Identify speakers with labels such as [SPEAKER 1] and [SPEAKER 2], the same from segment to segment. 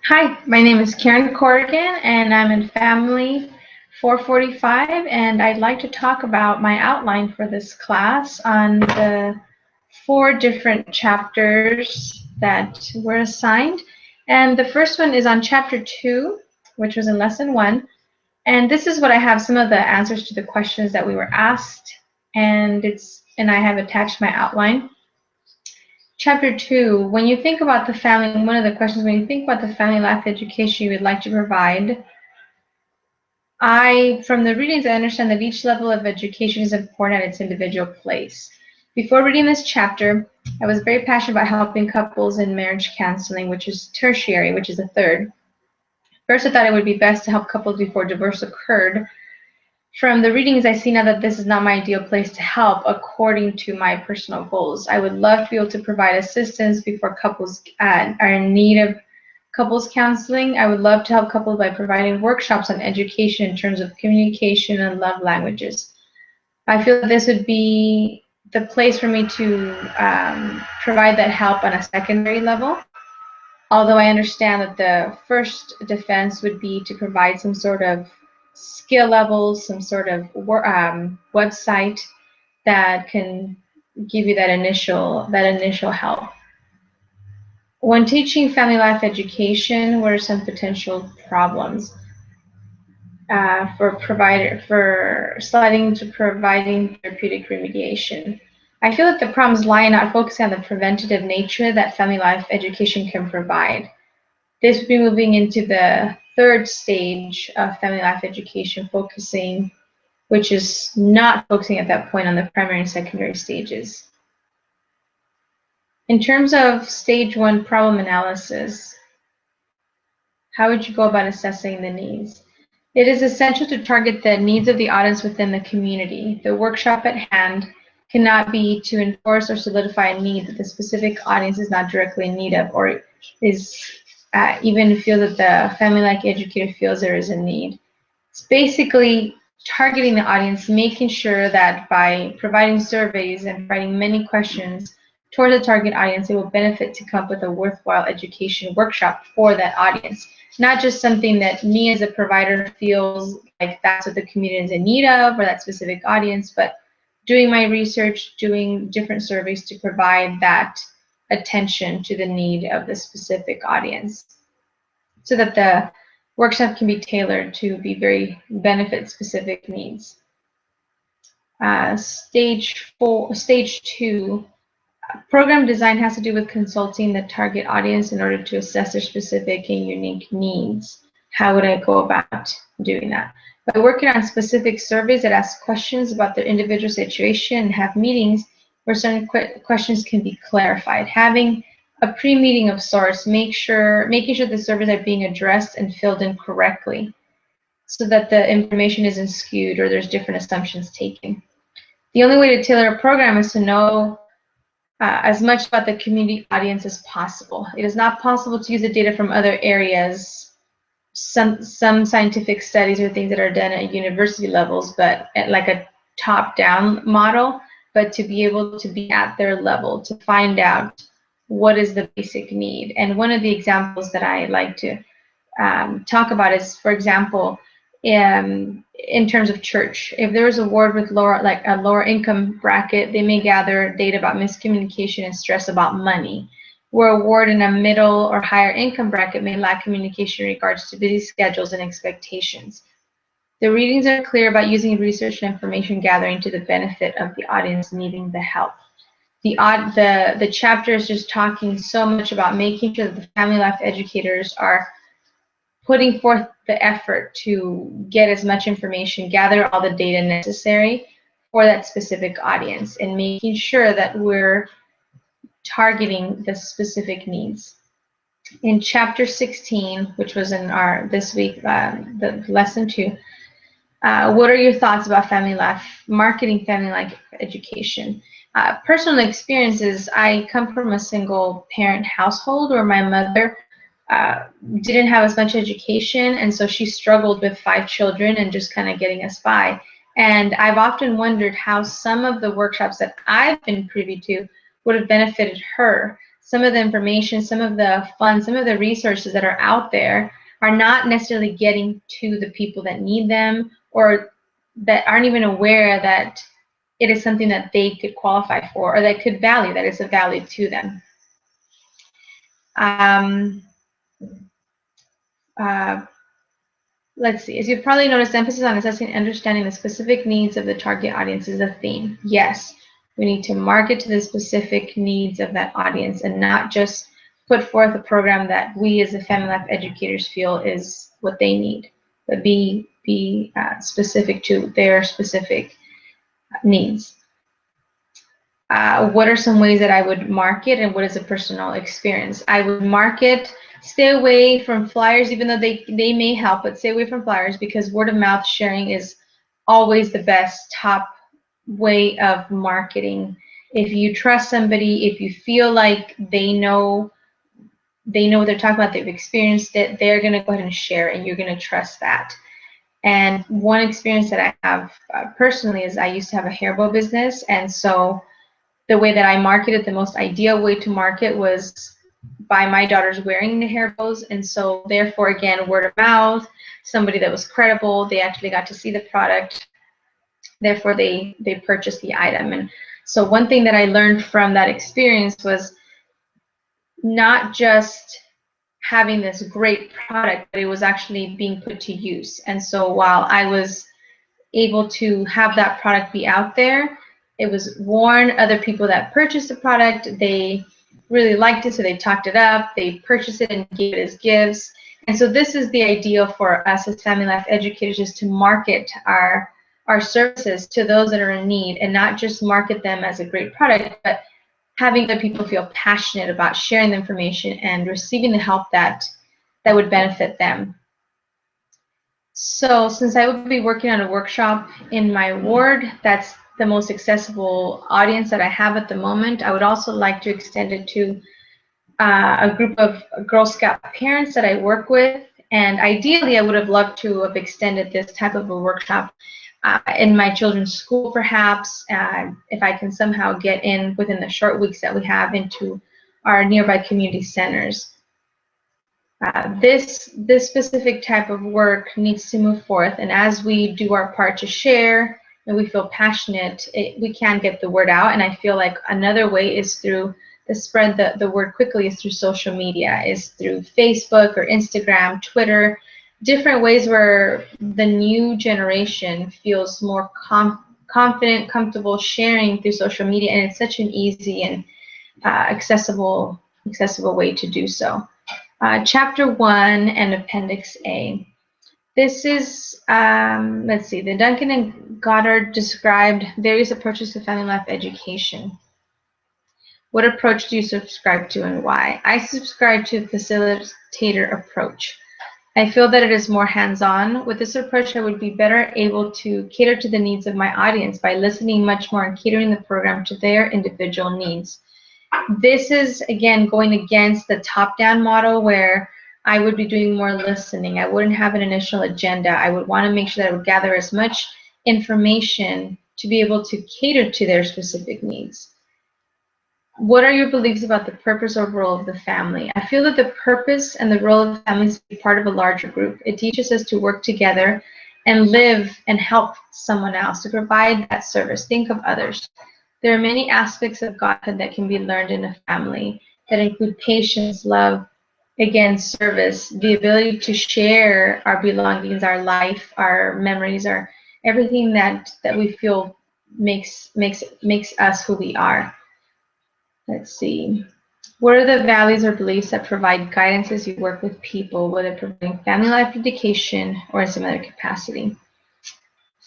[SPEAKER 1] Hi, my name is Karen Corrigan, and I'm in Family 445, and I'd like to talk about my outline for this class on the 4 different chapters that were assigned. And the first one is on Chapter 2, which was in Lesson 1. And this is what I have, some of the answers to the questions that we were asked, and I have attached my outline. Chapter 2, when you think about the family, one of the questions, when you think about the family life education you would like to provide, from the readings, I understand that each level of education is important at its individual place. Before reading this chapter, I was very passionate about helping couples in marriage counseling, which is tertiary, which is the third. First, I thought it would be best to help couples before divorce occurred. From the readings, I see now that this is not my ideal place to help according to my personal goals. I would love to be able to provide assistance before couples are in need of couples counseling. I would love to help couples by providing workshops on education in terms of communication and love languages. I feel that this would be the place for me to provide that help on a secondary level. Although I understand that the first defense would be to provide some sort of skill levels, some sort of website that can give you that initial help. When teaching family life education, what are some potential problems for sliding to providing therapeutic remediation? I feel that the problems lie in not focusing on the preventative nature that family life education can provide. This would be moving into the third stage of family life education, which is not focusing at that point on the primary and secondary stages. In terms of stage 1 problem analysis, how would you go about assessing the needs? It is essential to target the needs of the audience within the community. The workshop at hand cannot be to enforce or solidify a need that the specific audience is not directly in need of, or is even feel that the family life educator feels there is a need. It's basically targeting the audience, making sure that by providing surveys and providing many questions toward the target audience, it will benefit to come up with a worthwhile education workshop for that audience. Not just something that me as a provider feels like that's what the community is in need of or that specific audience, but doing my research, doing different surveys to provide that attention to the need of the specific audience so that the workshop can be tailored to be very benefit specific needs. Stage 2, program design has to do with consulting the target audience in order to assess their specific and unique needs. How would I go about doing that? By working on specific surveys that ask questions about their individual situation and have meetings where certain questions can be clarified. Having a pre-meeting of sorts, making sure the surveys are being addressed and filled in correctly so that the information isn't skewed or there's different assumptions taken. The only way to tailor a program is to know as much about the community audience as possible. It is not possible to use the data from other areas, some scientific studies or things that are done at university levels, but at like a top-down model, but to be able to be at their level, to find out what is the basic need. And one of the examples that I like to talk about is, for example, in terms of church. If there is a ward with a lower income bracket, they may gather data about miscommunication and stress about money. Where a ward in a middle or higher income bracket may lack communication in regards to busy schedules and expectations. The readings are clear about using research and information gathering to the benefit of the audience needing the help. The chapter is just talking so much about making sure that the family life educators are putting forth the effort to get as much information, gather all the data necessary for that specific audience, and making sure that we're targeting the specific needs. In chapter 16, which was in our this week, the lesson 2, what are your thoughts about marketing family life education? Personal experiences, I come from a single parent household where my mother didn't have as much education, and so she struggled with 5 children and just kind of getting us by. And I've often wondered how some of the workshops that I've been privy to would have benefited her. some of the information, some of the funds, some of the resources that are out there are not necessarily getting to the people that need them, or that aren't even aware that it is something that they could qualify for, or that could value, that is a value to them. Let's see. As you've probably noticed, emphasis on assessing and understanding the specific needs of the target audience is a theme. Yes, we need to market to the specific needs of that audience and not just put forth a program that we as the Family Life educators feel is what they need, but be specific to their specific needs. What are some ways that I would market, and what is a personal experience? I would market, stay away from flyers, even though they may help, but stay away from flyers, because word of mouth sharing is always the best top way of marketing. If you trust somebody, if you feel like they know what they're talking about, they've experienced it, they're going to go ahead and share, and you're going to trust that. And one experience that I have personally is I used to have a hair bow business, and so the way that I marketed, the most ideal way to market was by my daughters wearing the hair bows. And so therefore, again, word of mouth, somebody that was credible, they actually got to see the product. Therefore, they purchased the item. And so one thing that I learned from that experience was not just having this great product, but it was actually being put to use. And so while I was able to have that product be out there, it was worn. Other people that purchased the product, they really liked it, so they talked it up, they purchased it and gave it as gifts. And so this is the ideal for us as Family Life educators, is to market our services to those that are in need, and not just market them as a great product, but having other people feel passionate about sharing the information and receiving the help that would benefit them. So since I would be working on a workshop in my ward, that's the most accessible audience that I have at the moment, I would also like to extend it to a group of Girl Scout parents that I work with. And ideally, I would have loved to have extended this type of a workshop in my children's school, perhaps, if I can somehow get in within the short weeks that we have into our nearby community centers. This specific type of work needs to move forth, and as we do our part to share and we feel passionate, we can get the word out. And I feel like another way is through spread the word quickly is through social media, is through Facebook or Instagram, Twitter, different ways where the new generation feels more confident, comfortable sharing through social media, and it's such an easy and accessible way to do so. Chapter 1 and Appendix A. This is, let's see, the Duncan and Goddard described various approaches to family life education. What approach do you subscribe to and why? I subscribe to the facilitator approach. I feel that it is more hands-on. With this approach, I would be better able to cater to the needs of my audience by listening much more and catering the program to their individual needs. This is, again, going against the top-down model where I would be doing more listening. I wouldn't have an initial agenda. I would want to make sure that I would gather as much information to be able to cater to their specific needs. What are your beliefs about the purpose or role of the family? I feel that the purpose and the role of the family is to be part of a larger group. It teaches us to work together and live and help someone else, to provide that service. Think of others. There are many aspects of Godhood that can be learned in a family that include patience, love, again, service, the ability to share our belongings, our life, our memories, our everything that we feel makes us who we are. Let's see. What are the values or beliefs that provide guidance as you work with people, whether providing family life education or in some other capacity?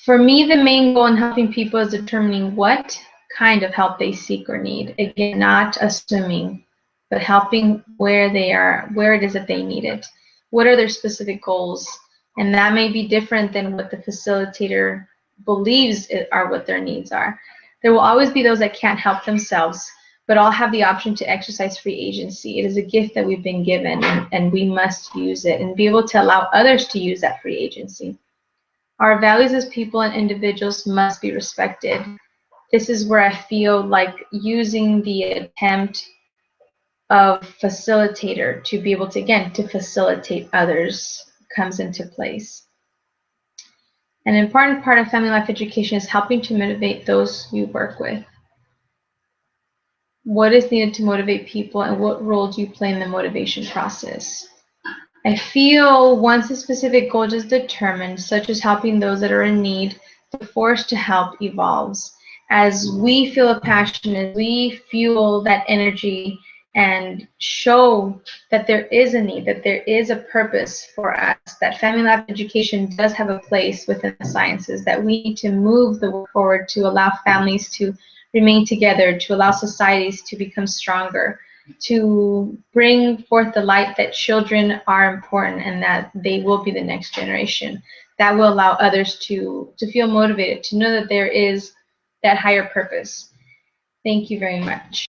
[SPEAKER 1] For me, the main goal in helping people is determining what kind of help they seek or need. Again, not assuming, but helping where they are, where it is that they need it. What are their specific goals? And that may be different than what the facilitator believes are what their needs are. There will always be those that can't help themselves, but all have the option to exercise free agency. It is a gift that we've been given, and we must use it and be able to allow others to use that free agency. Our values as people and individuals must be respected. This is where I feel like using the attempt of facilitator to be able to, again, to facilitate others comes into place. An important part of family life education is helping to motivate those you work with. What is needed to motivate people, and what role do you play in the motivation process? I feel once a specific goal is determined, such as helping those that are in need, the force to help evolves. As we feel a passion, as we fuel that energy and show that there is a need, that there is a purpose for us, that family life education does have a place within the sciences, that we need to move the work forward to allow families to remain together, to allow societies to become stronger, to bring forth the light that children are important and that they will be the next generation. That will allow others to feel motivated, to know that there is that higher purpose. Thank you very much.